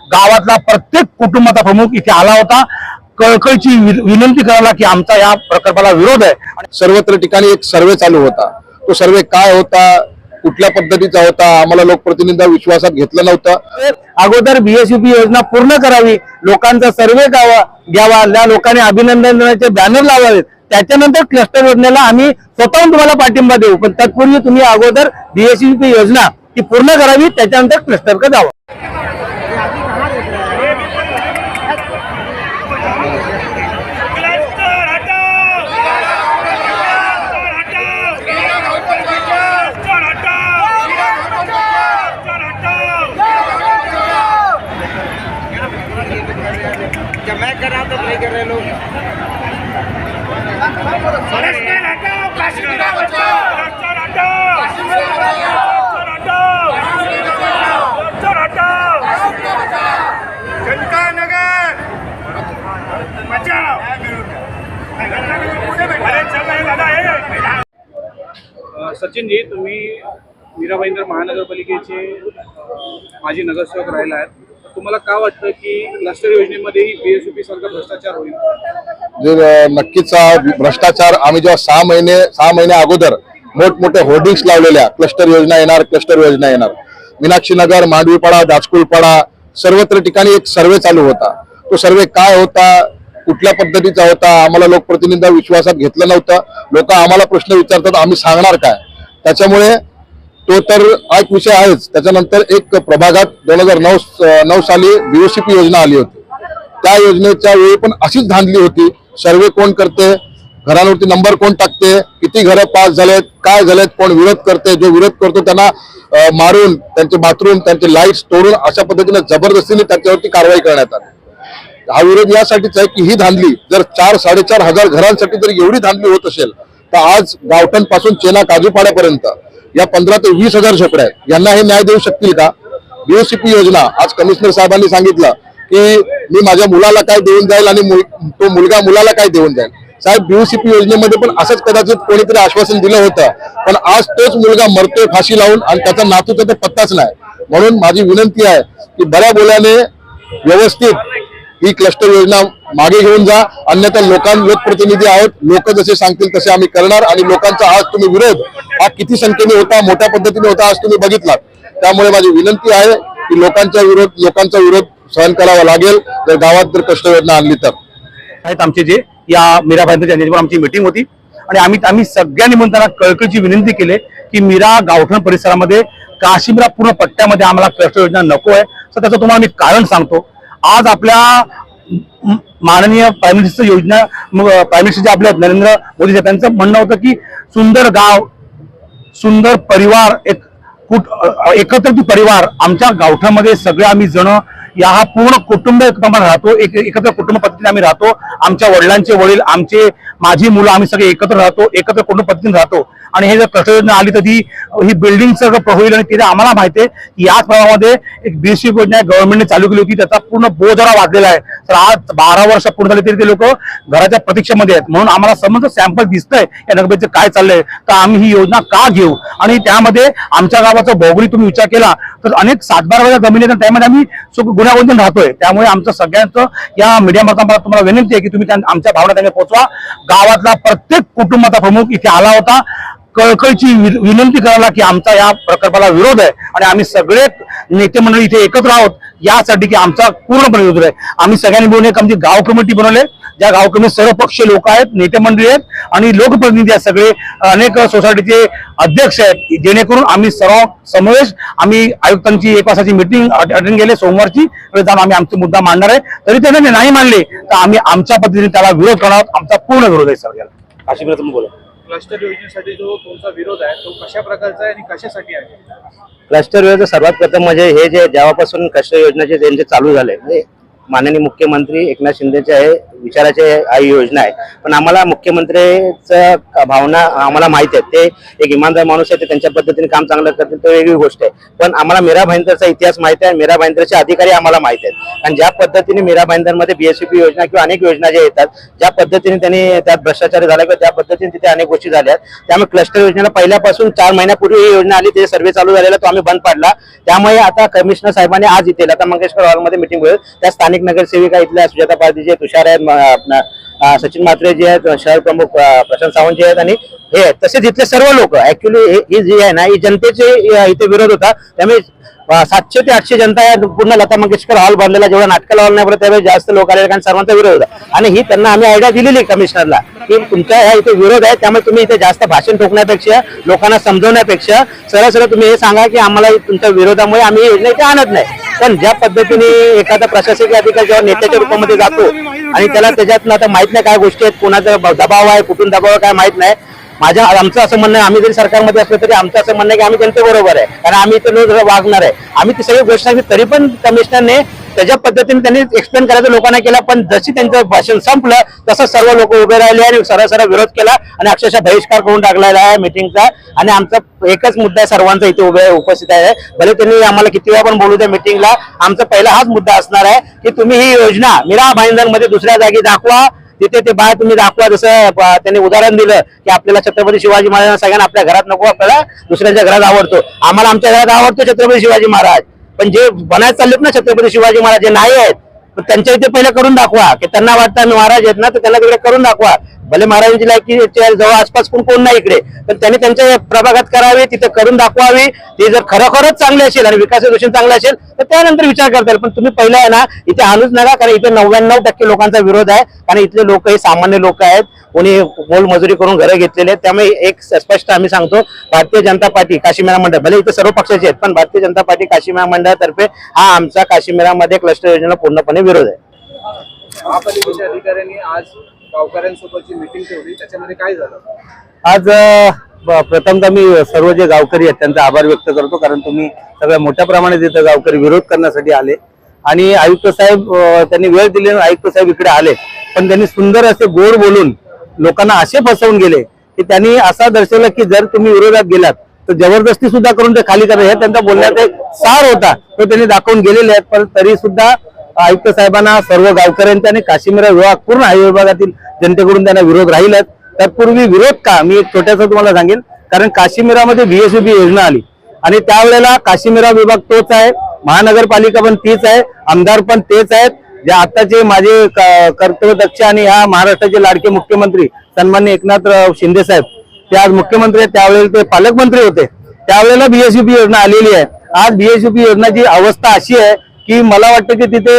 गावातला प्रत्येक कुटुंबाचा प्रमुख इथे आला होता, कळकळीची विनंती करायला की आमचा या प्रकल्पाला विरोध आहे। सर्वत्र ठिकाणी एक सर्वे चालू होता। तो सर्वे काय होता, कुठल्या पद्धतीचा होता, आम्हाला लोकप्रतिनिधी विश्वासात घेतलं नव्हतं। अगोदर बीएसयूपी योजना पूर्ण करावी, लोकांचा सर्वे घ्यावा, त्या लोकांनी अभिनंदनाचे बॅनर लावावेत, त्याच्यानंतर क्लस्टर योजनेला आम्ही स्वतःहून तुम्हाला पाठिंबा देऊ। पण तत्पूर्वी तुम्ही अगोदर बीएसयूपी योजना ती पूर्ण करावी, त्याच्यानंतर क्लस्टरकडे जावं। मैं कर रहा हूँ तो नहीं कर रहे लोग। सचिन जी, तुम्ही मीरा भाईंदर महानगरपालिकेचे माजी नगरसेवक राहिला आहेत, तुम्हाला का वाटतं की क्लस्टर योजनेमध्ये बीएसयूपी सारखा भ्रष्टाचार होईल? नक्कीच भ्रष्टाचार आम्ही जेव्हा 6 महिने अगोदर मोठमोठे होर्डिंग्स लावलेल्या, क्लस्टर योजना येणार, क्लस्टर योजना येणार, मीनाक्षी नगर, मांडवीपाडा, दासकुलपाडा सर्वत्र ठिकाणी एक सर्वे चालू होता। तो सर्वे काय होता, कुठल्या पद्धतीचा होता, आम्हाला लोकप्रतिनिधी विश्वासात घेतलं नव्हतं। लोक आम्हाला प्रश्न विचारतात, आम्ही सांगणार काय? त्याच्यामुळे तो तर एक विषय आहेच। त्याच्यानंतर एक प्रभागात 2009 साली बीओसीपी योजना आली होती। त्या योजनेच्या वेळी पण अशीच धांदली होती। सर्वे कोण करते, घरांवरती नंबर कोण टाकते, किती घरं पास झालेत, काय झालेत, कोण विरोध करते, जो विरोध करतो त्यांना मारून, त्यांचे बाथरूम, त्यांचे लाईट्स तोडून अशा पद्धतीने जबरदस्तीने त्याच्यावरती कारवाई करण्यात आली। हा विरोध यासाठीच आहे की ही धांदली जर 4-4.5 हजार घरांसाठी जर एवढी धांदली होत असेल, तर आज गावठण पासून चेना काजूपाड्यापर्यंत या 15 ते 20 हजार झोपड्या आहेत, यांना हे न्याय देऊ शकतील का? बीओसीपी योजना आज कमिशनर साहेबांनी सांगितलं की मी माझ्या मुलाला काय देऊन जाईल आणि तो मुलगा मुलाला काय देऊन जाईल। साहेब, बीओसीपी योजनेमध्ये पण असंच कदाचित कोणीतरी आश्वासन दिलं होतं, पण आज तोच मुलगा मरतोय फाशी लावून आणि त्याचा नातूचा तर पत्ताच नाही। म्हणून माझी विनंती आहे की बऱ्या बोल्याने व्यवस्थित ही क्लस्टर योजना मागे घेऊन जा, अन्यथा लोकप्रतिनिधी आहोत, लोक जसे सांगतील तसे आम्ही करणार। आणि लोकांचा आज तुम्ही विरोध हा किती संख्येने होता, मोठ्या पद्धतीने होता, आज तुम्ही बघितलात। त्यामुळे माझी विनंती आहे की लोकांचा विरोध सहन करावा लागेल जर गावात जर क्लस्टर योजना आणली तर। आहेत आमचे जे या मीरा भाईंदर यांच्यावर आमची मीटिंग होती आणि आम्ही सगळ्यांनी म्हणून त्यांना कळकळीची विनंती केली की मीरा गावठण परिसरामध्ये, काशीमीरा पूर्ण पट्ट्यामध्ये आम्हाला क्लस्टर योजना नको आहे। तर त्याचं तुम्हाला मी कारण सांगतो। आज आपल्या माननीय प्राईम मिनिस्टर योजना, प्राईम मिनिस्टर जे आपले नरेंद्र मोदी साहेब, त्यांचं म्हणणं होतं की सुंदर गाव, सुंदर परिवार, एकत्रित परिवार। आमच्या गावठामध्ये सगळे आम्ही जण या पूर्ण कुटुंब राहतो, एकत्र कुटुंब पद्धतीने आम्ही राहतो। आमच्या वडिलांचे वडील, माझी मुलं, आम्ही सगळे एकत्र राहतो, एकत्र कुटुंब पद्धतीने राहतो। आणि हे जर क्लस्टर योजना आली तर ही बिल्डिंग सगळं होईल। आणि तिथे आम्हाला माहिती आहे की याच प्रमाणामध्ये एक बीएससी योजना गव्हर्नमेंटने चालू केली होती, त्याचा पूर्ण बोजरा वाढलेला आहे। तर आज 12 वर्ष पूर्ण झाली तरी ते लोक घराच्या प्रतीक्षेमध्ये आहेत। म्हणून आम्हाला समज सॅम्पल दिसतंय या नगरपालिकेचं काय चाललंय, तर आम्ही ही योजना का घेऊ? आणि त्यामध्ये आमच्या गावाचा भौगोलिक तुम्ही विचार केला तर अनेक 7-12 जमिनी त्यामध्ये आम्ही गुन्ह्यागोंधळून राहतोय। त्यामुळे आमचं सगळ्यांचं या मीडियामार्फत तुम्हाला विनंती आहे की तुम्ही आमच्या भावना त्यांना पोहोचवा। गावातला प्रत्येक कुटुंबाचा प्रमुख इथे आला होता, कळकळीची विनंती करायला की आमचा या प्रकल्पाला विरोध आहे आणि आम्ही सगळे नेते मंडळी इथे एकत्र आहोत यासाठी की आमचा पूर्णपणे विरोध आहे। आम्ही सगळ्यांनी मिळून एक आमची गाव कमिटी बनवले, ज्या गाव कमिटीत सर्वपक्षीय लोक आहेत, नेते मंडळी आहेत आणि लोकप्रतिनिधी आहेत, सगळे अनेक सोसायटीचे अध्यक्ष आहेत, जेणेकरून आम्ही सर्व समावेश आम्ही आयुक्तांची 1 तासाची मीटिंग अटेंड केली सोमवारची, जाऊन आम्ही आमचे मुद्दा मांडणार आहे। तरी त्यांनी नाही मानले तर आम्ही आमच्या पद्धतीने त्याला विरोध करणार। आमचा पूर्ण विरोध आहे सगळ्याला। काशीमीरा तुम्ही बोला। क्लस्टर योजनेसाठी जो तुमचा विरोध आहे तो कशा प्रकारचा आहे आणि कशासाठी आहे? क्लस्टर योजना सर्वात प्रथम म्हणजे हे जे जेव्हापासून क्लस्टर योजनेचे त्यांचे चालू झाले, म्हणजे माननीय मुख्यमंत्री एकनाथ शिंदेचे विचाराची ही योजना आहे. पण आम्हाला मुख्यमंत्र्यांचं भावना आम्हाला माहित आहे. ते एक इमानदार माणूस आहे, ते त्यांच्या पद्धतीने काम चांगलं करतील, तो वेगळी गोष्ट आहे. पण आम्हाला मीरा भाईंदरचा इतिहास माहिती आहे, मीरा भाईंदरचे अधिकारी आम्हाला माहित आहेत. आणि ज्या पद्धतीने मीरा भाईंदरमध्ये बीएसपी योजना किंवा अनेक योजना ज्या येतात, ज्या पद्धतीने त्यांनी त्यात भ्रष्टाचार झाला किंवा त्या पद्धतीने तिथे अनेक गोष्टी झाल्या, त्यामुळे क्लस्टर योजनेला पहिल्यापासून 4 महिन्यापूर्वी ही योजना आली, ते सर्व्हे चालू झालेला, तो आम्ही बंद पाडला. त्यामुळे आता कमिशनर साहेबांनी आज इथे लता मंगेशकर हॉलमध्ये मिटिंग होईल. त्या स्थानिक नगरसेविका इथल्या सुजाता पारधी, तुषार आहेत, सचिन म्हात्रे जे आहेत, शहर प्रमुख प्रशांत सावंत जे आहेत, आणि हे आहेत, तसेच इथले सर्व लोक. ऍक्च्युली ही जी आहे ना, ही जनतेचे इथे विरोध होता. त्यामुळे 700 ते 800 जनता या पूर्ण लता मंगेशकर हॉल भरलेला, जेव्हा नाटकाला हॉल नाही भरत त्यावेळी जास्त लोक आले, कारण सर्वांचा विरोध होता. आणि ही त्यांना आम्ही आयडिया दिलेली कमिशनरला की तुमचा ह्या इथे विरोध आहे, त्यामुळे तुम्ही इथे जास्त भाषण ठोकण्यापेक्षा, लोकांना समजवण्यापेक्षा सरळ सरळ तुम्ही हे सांगा की आम्हाला तुमच्या विरोधामुळे आम्ही ही योजना इथे आणत नाही. पण ज्या पद्धतीने एखादा प्रशासकीय अधिकारी जेव्हा नेत्याच्या रूपामध्ये जातो आणि त्याला त्याच्यातनं आता माहित नाही काय गोष्टी आहेत, कोणाचा दबाव आहे, कुठून दबाव आहे काय माहित नाही. आमचं असं म्हणणं आहे, आम्ही जरी सरकारमध्ये असलो तरी आमचं असं म्हणणं आहे की आम्ही जनतेबरोबर आहे, कारण आम्ही इथे रोज वागणार आहे. आम्ही ती सगळी गोष्ट सांगितली, तरी पण कमिशनरने त्याच्या पद्धतीने त्यांनी एक्सप्लेन करायचं लोकांना केला. पण जशी त्यांचं भाषण संपलं तसं सर्व लोक उभे राहिले आणि सरळ विरोध केला आणि अक्षरशः बहिष्कार करून टाकलेला आहे मीटिंगचा. आणि आमचा एकच मुद्दा आहे सर्वांचा इथे उपस्थित आहे. भले त्यांनी आम्हाला किती वेळा पण बोलू द्या मीटिंगला, आमचा पहिला हाच मुद्दा असणार आहे की तुम्ही ही योजना मीरा भाईंदरमध्ये दुसऱ्या जागी दाखवा, तिथे ते बाहेर तुम्ही दाखवा. जसं त्यांनी उदाहरण दिलं की आपल्याला छत्रपती शिवाजी महाराजांना सगळ्यांना आपल्या घरात नको, आपल्याला दुसऱ्यांच्या घरात आवडतो. आम्हाला आमच्या घरात आवडतो छत्रपती शिवाजी महाराज, पण जे बनायला चाललेत ना छत्रपती शिवाजी महाराज जे नाही आहेत, त्यांच्या इथे पहिले करून दाखवा की त्यांना वाटतं आम्ही महाराज आहेत ना, तर त्यांना तिकडे करून दाखवा. भले महाराजांची लायकी जवळ आसपास कोण नाही इकडे, पण त्यांनी त्यांच्या प्रभागात करावे, तिथे करून दाखवावे. ते जर खरोखरच चांगले असेल आणि विकास दृष्टीने चांगले असेल तर त्यानंतर विचार करता येईल. पण तुम्ही पहिला आहे ना इथे आणूच नका, कारण इथे 99% लोकांचा विरोध आहे. कारण इथले लोक हे सामान्य लोक आहेत, कोणी मोलमजुरी करून घरं घेतलेले आहेत. त्यामुळे एक स्पष्ट आम्ही सांगतो, भारतीय जनता पार्टी काशीमेरा मंडळ, भले इथे सर्व पक्षाचे आहेत, पण भारतीय जनता पार्टी काशीमेरा मंडळातर्फे हा आमचा काशीमेरामध्ये क्लस्टर योजनेला पूर्णपणे विरोध आहे. महापालिकेच्या अधिकाऱ्यांनी आज गावकऱ्यांसोबतची मीटिंग ठेवली, त्याच्यामध्ये काय झालं? आज प्रथमतः मी सर्व जे गावकरी आहेत त्यांचा आभार व्यक्त करतो, कारण तुम्ही सगळ्या मोठ्या प्रमाणात इथं गावकरी विरोध करण्यासाठी आले. आणि आयुक्त साहेब त्यांनी वेळ दिली, आयुक्त साहेब इकडे आले, पण त्यांनी सुंदर असे गोड बोलून लोकांना असे फसवून गेले की त्यांनी असा दर्शवलं की जर तुम्ही विरोधात गेलात तर जबरदस्ती सुद्धा करून ते खाली करा. हे त्यांचा बोलण्याचा एक सार होता, तो त्यांनी दाखवून गेलेले आहेत. पण तरी सुद्धा आयुक्त साहेबांना, सर्व गावकऱ्यांचा आणि काशीमेरा विभाग, पूर्ण हायवे विभागातील जनतेकडून त्यांना विरोध राहिलाच. तत्पूर्वी विरोध का, मी एक छोट्यासा तुम्हाला सांगेन, कारण काशीमेरामध्ये बीएसपी योजना आली आणि त्यावेळेला काशीमेरा विभाग तोच आहे, महानगरपालिका पण तीच आहे, आमदार पण तेच आहेत. जे आताचे माझे कर्तव्यदक्ष आणि ह्या महाराष्ट्राचे लाडके मुख्यमंत्री सन्माननीय एकनाथराव शिंदे साहेब, ते आज मुख्यमंत्री आहेत, त्यावेळेला ते पालकमंत्री होते, त्यावेळेला बीएसपी योजना आलेली आहे. आज बीएसपी योजनाची अवस्था अशी आहे की मला वाटतं की तिथे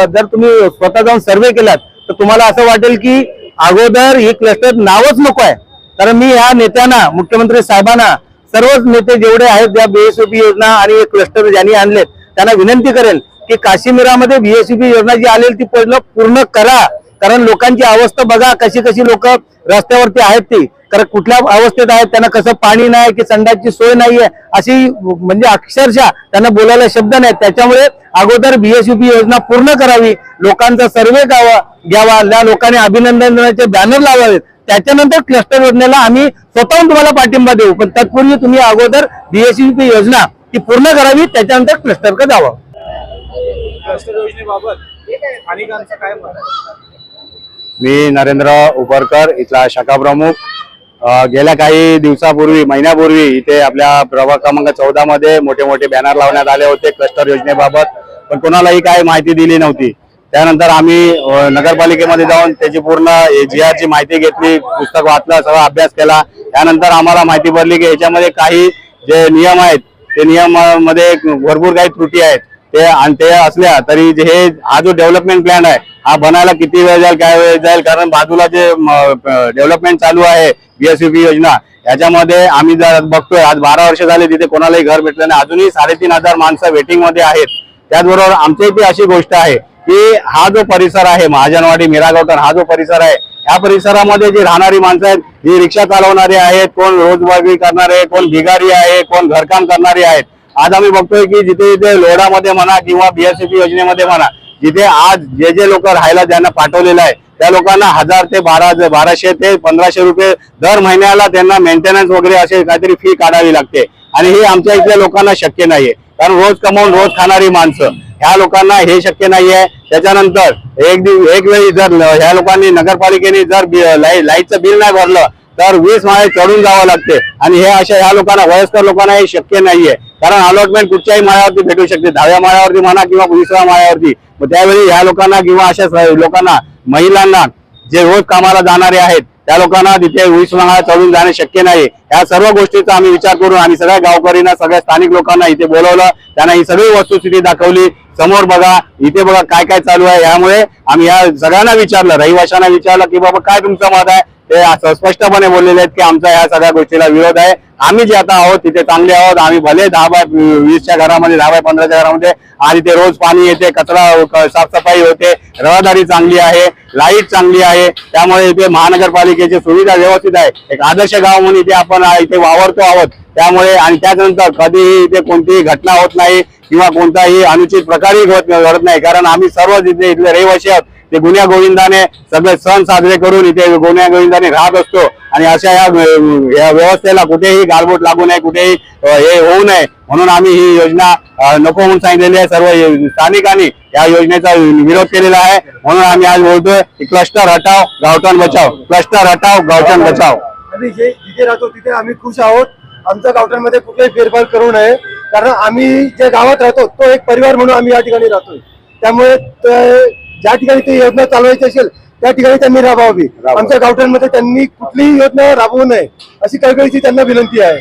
जर तुम्ही स्वतः जाऊन सर्वे केलात तर तुम्हाला असं वाटेल की अगोदर ही क्लस्टर नावच नको आहे. कारण मी ह्या नेत्यांना, मुख्यमंत्री साहेबांना, सर्वच नेते जेवढे आहेत ज्या बीएसपी योजना आणि क्लस्टर ज्यांनी आणलेत त्यांना विनंती करेल की काशीमेरामध्ये बीएसपी योजना जी आलेली ती पूर्ण करा. कारण लोकांची अवस्था बघा, कशी कशी लोक रस्त्यावरती आहेत ती, कारण कुठल्या अवस्थेत आहेत, त्यांना कसं पाणी नाही की संडासची सोय नाहीये, अशी म्हणजे अक्षरशः त्यांना बोलायला शब्द नाहीत. त्याच्यामुळे अगोदर बीएसपी योजना पूर्ण करावी, लोकांचा सर्वे घ्यावा, त्या लोकांनी अभिनंदनाचे बॅनर लावावेत, त्याच्यानंतर क्लस्टर योजनेला आम्ही स्वतःहून तुम्हाला पाठिंबा देऊ. पण तत्पूर्वी तुम्ही अगोदर बीएसपी योजना ती पूर्ण करावी, त्याच्यानंतर क्लस्टरकडे जावं. क्लस्टर योजनेबाबत स्थानिकांचं काय मत आहे? मी नरेंद्र उपरकर, इथला शाखा प्रमुख. गेल्या काही दिवसापूर्वी, महिन्यापूर्वी इथे आपल्या प्रभाग क्रमांक 14 मध्ये मोठे मोठे बॅनर लावण्यात आले होते क्लस्टर योजनेबाबत, पण कोणालाही काही माहिती दिली नव्हती. त्यानंतर आम्ही नगरपालिकेमध्ये जाऊन त्याची पूर्ण जीआरची माहिती घेतली, पुस्तक वाचलं, सगळा अभ्यास केला. त्यानंतर आम्हाला माहिती पडली की याच्यामध्ये काही जे नियम आहेत ते नियमामध्ये भरपूर काही त्रुटी आहेत. ते असल्या तरी हे हा जो डेव्हलपमेंट प्लॅन आहे हा बनायला किती वेळ जाईल, काय वेळ जाईल, कारण बाजूला जे डेव्हलपमेंट चालू आहे बीएसपी योजना, याच्यामध्ये आम्ही जर बघतोय आज 12 वर्ष झाले तिथे कोणालाही घर भेटलं नाही, अजूनही 3,500 माणसं वेटिंग मध्ये आहेत. त्याचबरोबर आमच्या इथे अशी गोष्ट आहे की हा जो परिसर आहे महाजनवाडी, मीरागावटन हा जो परिसर आहे, या परिसरामध्ये जी राहणारी माणसं आहेत, जी रिक्षा चालवणारे आहेत, कोण रोजबारी करणारे, कोण भिगारी आहे, कोण घरकाम करणारे आहेत. आज आम्ही बघतोय की जिथे जिथे लोढामध्ये म्हणा किंवा बीएसपी योजनेमध्ये म्हणा, जिथे आज जे लोक राहायला ज्यांना पाठवलेलं आहे त्या लोकांना 1000 ते 1200 ते 1500 रुपये दर महिन्याला त्यांना मेंटेनन्स वगैरे असे काहीतरी फी काढावी लागते आणि हे आमच्या इथल्या लोकांना शक्य नाहीये, कारण रोज कमावून रोज खाणारी माणसं, ह्या लोकांना हे शक्य नाहीये. त्याच्यानंतर एक वेळी जर ह्या लोकांनी नगरपालिकेने जर लाईटचं बिल नाही भरलं तर 20 माळे चढून जावं लागते आणि हे अशा ह्या लोकांना, वयस्कर लोकांना हे शक्य नाहीये, कारण अलॉटमेंट कुठच्याही माळ्यावरती भेटू शकते, 10व्या माळ्यावरती म्हणा किंवा 20व्या माळ्यावरती. मग त्यावेळी ह्या लोकांना किंवा अशा लोकांना, महिलांना जे रोज कामाला जाणारे आहेत त्या लोकांना तिथे 20 माळा चढून जाणे शक्य नाही. या सर्व गोष्टीचा आम्ही विचार करून आम्ही सगळ्या गावकरींना, सगळ्या स्थानिक लोकांना इथे बोलवलं, त्यांना ही सगळी वस्तुस्थिती दाखवली. समोर बघा, इथे बघा काय काय चालू आहे. यामुळे आम्ही या सगळ्यांना विचारलं, रहिवाशांना विचारलं की बाबा काय तुमचं मत आहे. ते असं स्पष्टपणे बोललेले आहेत की आमचा या सगळ्या गोष्टीला विरोध आहे. आम्ही जे आता आहोत तिथे चांगले आहोत. आम्ही भले 10/20च्या घरामध्ये, 10/15च्या घरामध्ये, आणि ते रोज पाणी येते, कचरा साफसफाई होते, रहदारी चांगली आहे, लाईट चांगली आहे. त्यामुळे इथे महानगरपालिकेची सुविधा व्यवस्थित आहे. एक आदर्श गाव म्हणून इथे आपण इथे वावरतो आहोत. त्यामुळे आणि त्याच्यानंतर कधीही इथे कोणतीही घटना होत नाही किंवा कोणताही अनुचित प्रकारही घडत नाही, कारण आम्ही सर्व जिथे इथले रहिवासी आहोत ते गुन्ह्या गोविंदाने सगळे सण साजरे करून इथे गुन्ह्या गोविंदाने राहत असतो. आणि अशा या व्यवस्थेला कुठेही गालबोट लागू नये, कुठेही हे होऊ नये म्हणून आम्ही ही योजना नको म्हणून सांगितलेली आहे. सर्व स्थानिकांनी या योजनेचा विरोध केलेला आहे. म्हणून आम्ही आज बोलतोय की क्लस्टर हटाव गावठाण बचाव, क्लस्टर हटाव गावठाण बचाव. आम्ही जिथे राहतो तिथे आम्ही खुश आहोत. आमच्या गावठाणमध्ये कुठलाही फेरफार करू नये, कारण आम्ही जे गावात राहतो तो एक परिवार म्हणून आम्ही या ठिकाणी राहतोय. त्यामुळे ज्या ठिकाणी ती योजना चालवायची असेल त्या ठिकाणी त्यांनी राबवावी. आमच्या गावठाणमध्ये त्यांनी कुठलीही योजना राबवू नये अशी कळकळीची त्यांना विनंती आहे.